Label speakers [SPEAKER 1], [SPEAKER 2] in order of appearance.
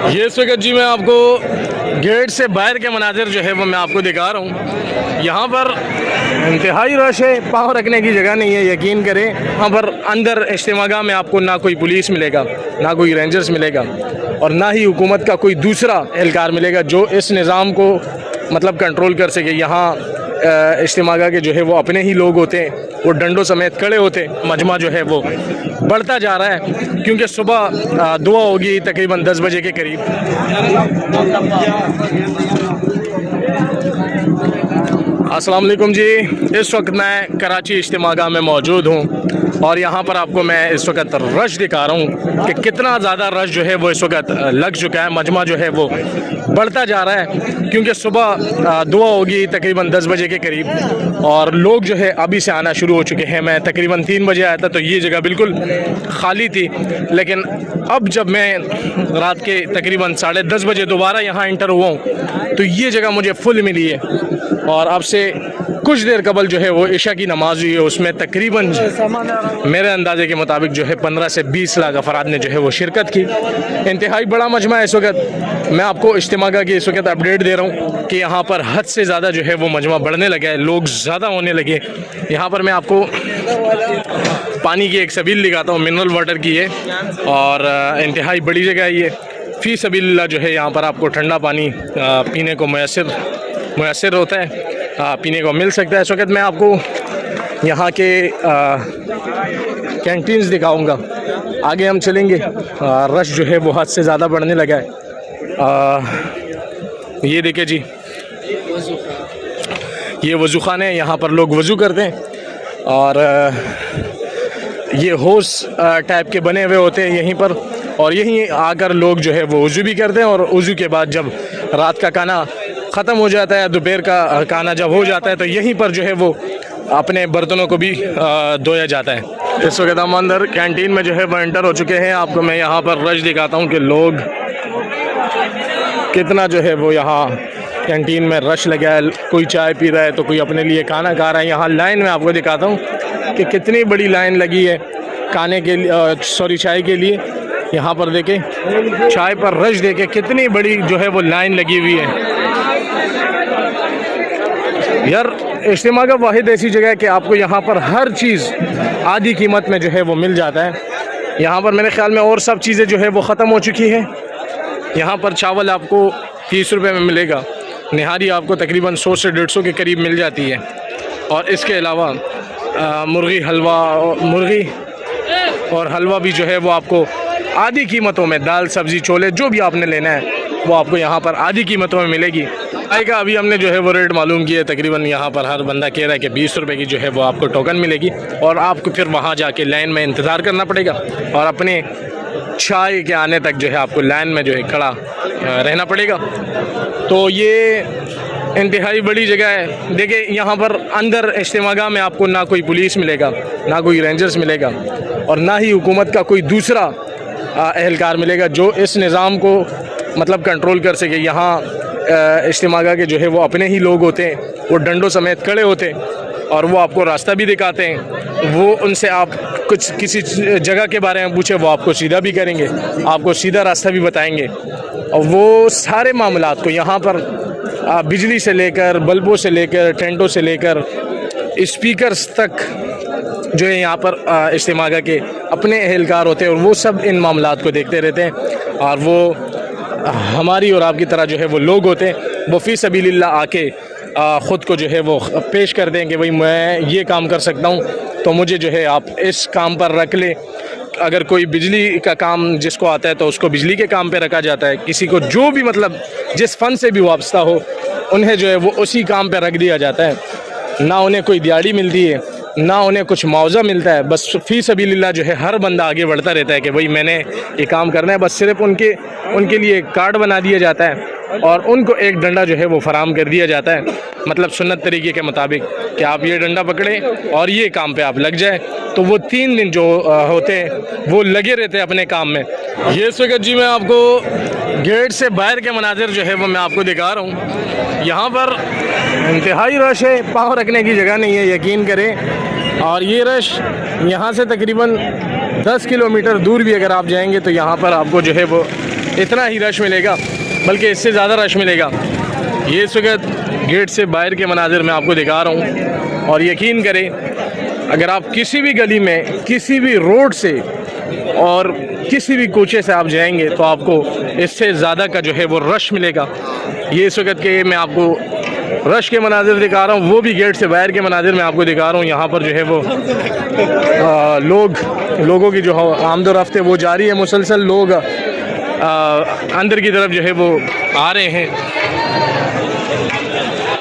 [SPEAKER 1] ये इस वक्त जी मैं आपको गेट से बाहर के मनाजिर जो है वो मैं आपको दिखा रहा हूँ। यहाँ पर इंतहाई रश है, पाँव रखने की जगह नहीं है, यकीन करें। यहाँ पर अंदर इज्तिमागाह में आपको ना कोई पुलिस मिलेगा, ना कोई रेंजर्स मिलेगा और ना ही हुकूमत का कोई दूसरा एहलकार मिलेगा जो इस निज़ाम को मतलब कंट्रोल कर सके। यहाँ इज्तिमागाह के जो है वो अपने ही लोग होते हैं, वो डंडों समेत खड़े होते हैं। मजमा जो है वो बढ़ता जा रहा है क्योंकि सुबह दुआ होगी तकरीबन 10 बजे के करीब। अस्सलाम वालेकुम जी, इस वक्त मैं कराची इज्तिमागाह में मौजूद हूँ और यहाँ पर आपको मैं इस वक्त रश दिखा रहा हूँ कि कितना ज़्यादा रश जो है वो इस वक्त लग चुका है। मजमा जो है वो बढ़ता जा रहा है क्योंकि सुबह दुआ होगी तकरीबन 10 बजे के करीब और लोग जो है अभी से आना शुरू हो चुके हैं। मैं तकरीबन 3 बजे आया था तो ये जगह बिल्कुल खाली थी, लेकिन अब जब मैं रात के तकरीबन 10:30 बजे दोबारा यहाँ इंटर हुआ हूँ तो ये जगह मुझे फुल मिली है। और अब से कुछ देर कबल जो है वो इशा की नमाज हुई है, उसमें तकरीबन मेरे अंदाजे के मुताबिक जो है 15 से 20 लाख अफराद ने जो है वो शिरकत की। इंतहाई बड़ा मजमा है इस वक्त। मैं आपको इज्तिमागाह की इस वक्त अपडेट दे रहा हूँ कि यहाँ पर हद से ज़्यादा जो है वो मजमा बढ़ने लगा है, लोग ज़्यादा होने लगे। यहाँ पर मैं आपको पानी की एक सबील दिखाता हूँ, मिनरल वाटर की है और इंतहाई बड़ी जगह है ये। फ़ी सबीलिल्लाह जो है यहाँ पर आपको ठंडा पानी पीने को मुयसर होता है, पीने को मिल सकता है। इस वक्त मैं आपको यहाँ के कैंटीन्स दिखाऊंगा। आगे हम चलेंगे, रश जो है वो हद से ज़्यादा बढ़ने लगा है। ये देखिए जी, ये वज़ू खाने हैं, यहाँ पर लोग वज़ू करते हैं और ये होस टाइप के बने हुए होते हैं यहीं पर और यहीं आकर लोग जो है वो वज़ू भी करते हैं। और वज़ू के बाद जब रात का खाना ख़त्म हो जाता है, दोपहर का खाना जब हो जाता है तो यहीं पर जो है वो अपने बर्तनों को भी धोया जाता है। इस वक्त हम अंदर कैंटीन में जो है वो एंटर हो चुके हैं। आपको मैं यहाँ पर रश दिखाता हूँ कि लोग कितना जो है वो यहाँ कैंटीन में रश लगा है। कोई चाय पी रहा है तो कोई अपने लिए खाना खा रहा है। यहाँ लाइन में आपको दिखाता हूँ कि कितनी बड़ी लाइन लगी है खाने के लिए, चाय के लिए। यहाँ पर देखें, चाय पर रश देखें कितनी बड़ी जो है वो लाइन लगी हुई है। यार इज्तिमागाह वाहिद ऐसी जगह है कि आपको यहाँ पर हर चीज़ आधी कीमत में जो है वो मिल जाता है। यहाँ पर मेरे ख़्याल में और सब चीज़ें जो है वो ख़त्म हो चुकी है। यहाँ पर चावल आपको 30 रुपये में मिलेगा, निहारी आपको तकरीबन 100 से 150 के करीब मिल जाती है और इसके अलावा मुर्गी और हलवा भी जो है वो आपको आधी कीमतों में, दाल सब्ज़ी छोले जो भी आपने लेना है वो आपको यहाँ पर आधी कीमतों में मिलेगी। आएगा अभी हमने जो है वो रेट मालूम किया है, तकरीबन यहाँ पर हर बंदा कह रहा है कि 20 रुपये की जो है वो आपको टोकन मिलेगी और आपको फिर वहाँ जाके लाइन में इंतज़ार करना पड़ेगा और अपने चाय के आने तक जो है आपको लाइन में जो है खड़ा रहना पड़ेगा। तो ये इंतहाई बड़ी जगह है। देखिए यहाँ पर अंदर इज्तिमागाह में आपको ना कोई पुलिस मिलेगा, ना कोई रेंजर्स मिलेगा और ना ही हुकूमत का कोई दूसरा एहलकार मिलेगा जो इस निज़ाम को मतलब कंट्रोल कर सके। यहाँ इज्तिमागाह के जो है वो अपने ही लोग होते हैं, वो डंडों समेत खड़े होते हैं और वो आपको रास्ता भी दिखाते हैं। वो उनसे आप कुछ किसी जगह के बारे में पूछे, वो आपको सीधा भी करेंगे, आपको सीधा रास्ता भी बताएंगे। और वो सारे मामलात को यहाँ पर बिजली से लेकर, बल्बों से लेकर, टेंटों से लेकर स्पीकर्स तक जो है यहाँ पर इज्तिमागाह के अपने एहलकार होते हैं और वो सब इन मामलात को देखते रहते हैं। और वो हमारी और आपकी तरह जो है वो लोग होते हैं, वो फ़ी सबीलिल्लाह आके ख़ुद को जो है वो पेश कर दें कि भाई मैं ये काम कर सकता हूँ तो मुझे जो है आप इस काम पर रख लें। अगर कोई बिजली का काम जिसको आता है तो उसको बिजली के काम पे रखा जाता है। किसी को जो भी मतलब जिस फ़न से भी वाबस्ता हो उन्हें जो है वो उसी काम पे रख दिया जाता है। ना उन्हें कोई दिहाड़ी मिलती है, ना उन्हें कुछ मुआवजा मिलता है। बस फ़ी सबीलिल्लाह जो है हर बंदा आगे बढ़ता रहता है कि भाई मैंने ये काम करना है। बस सिर्फ उनके लिए कार्ड बना दिया जाता है और उनको एक डंडा जो है वो फराम कर दिया जाता है, मतलब सुन्नत तरीके के मुताबिक कि आप ये डंडा पकड़ें और ये काम पे आप लग जाए। तो वो 3 दिन जो होते हैं वो लगे रहते हैं अपने काम में। ये इस वक्त जी मैं आपको गेट से बाहर के मनाजिर जो है वो मैं आपको दिखा रहा हूँ। यहाँ पर इंतहाई रश है, पाँव रखने की जगह नहीं है, यकीन करें। और ये रश यहाँ से तकरीबन 10 किलोमीटर दूर भी अगर आप जाएंगे तो यहाँ पर आपको जो है वो इतना ही रश मिलेगा, बल्कि इससे ज़्यादा रश मिलेगा। ये इस वक्त गेट से बाहर के मनाजिर मैं आपको दिखा रहा हूँ, और यकीन करें अगर आप किसी भी गली में, किसी भी रोड से और किसी भी कोचे से आप जाएंगे तो आपको इससे ज़्यादा का जो है वो रश मिलेगा। ये इस वक्त के मैं आपको रश के मनाजिर दिखा रहा हूँ, वो भी गेट से बाहर के मनाजिर मैं आपको दिखा रहा हूँ। यहाँ पर जो है वो लोगों की जो आमदोरफ्त है वो जारी है, मुसलसल लोग अंदर की तरफ जो है वो आ रहे हैं।